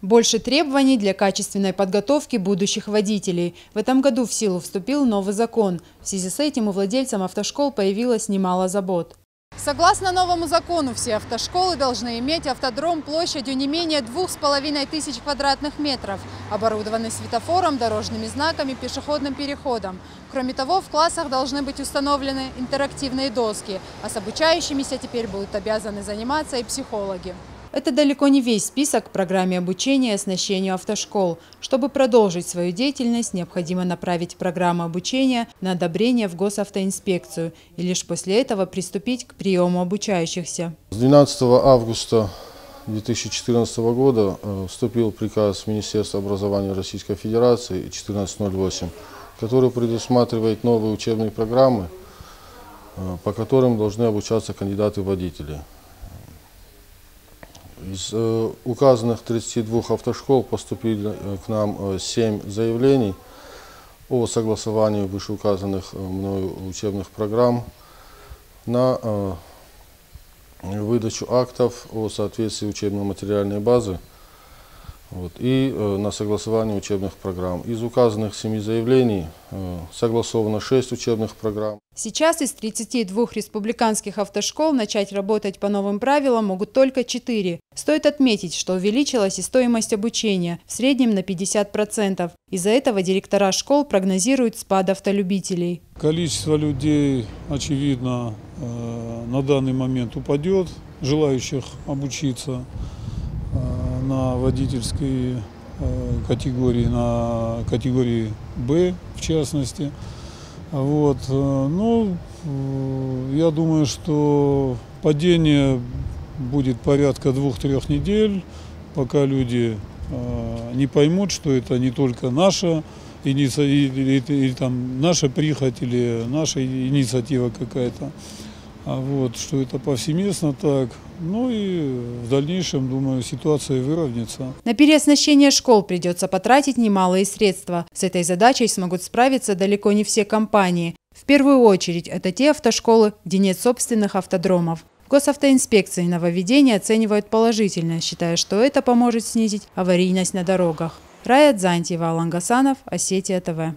Больше требований для качественной подготовки будущих водителей. В этом году в силу вступил новый закон. В связи с этим у владельцев автошкол появилось немало забот. Согласно новому закону, все автошколы должны иметь автодром площадью не менее 2500 квадратных метров, оборудованный светофором, дорожными знаками, пешеходным переходом. Кроме того, в классах должны быть установлены интерактивные доски, а с обучающимися теперь будут обязаны заниматься и психологи. Это далеко не весь список в программе обучения и оснащению автошкол. Чтобы продолжить свою деятельность, необходимо направить программу обучения на одобрение в госавтоинспекцию и лишь после этого приступить к приему обучающихся. С 12 августа 2014 года вступил приказ Министерства образования Российской Федерации 1408, который предусматривает новые учебные программы, по которым должны обучаться кандидаты-водители. Из указанных 32 автошкол поступили к нам 7 заявлений о согласовании вышеуказанных мною учебных программ на выдачу актов о соответствии учебно-материальной базы и на согласование учебных программ. Из указанных 7 заявлений согласовано 6 учебных программ. Сейчас из 32 республиканских автошкол начать работать по новым правилам могут только 4. Стоит отметить, что увеличилась и стоимость обучения, в среднем на 50%. Из-за этого директора школ прогнозируют спад автолюбителей. Количество людей, очевидно, на данный момент упадет, желающих обучиться на водительской категории, на категории Б в частности. Я думаю, что падение будет порядка 2-3 недель, пока люди не поймут, что это не только наша или наша прихоть или наша инициатива какая-то, что это повсеместно так. И в дальнейшем, думаю, ситуация выровняется. На переоснащение школ придется потратить немалые средства. С этой задачей смогут справиться далеко не все компании. В первую очередь это те автошколы, где нет собственных автодромов. В госавтоинспекции нововведения оценивают положительно, считая, что это поможет снизить аварийность на дорогах. Рая Дзантьева, Алан Гасанов, Осетия ТВ.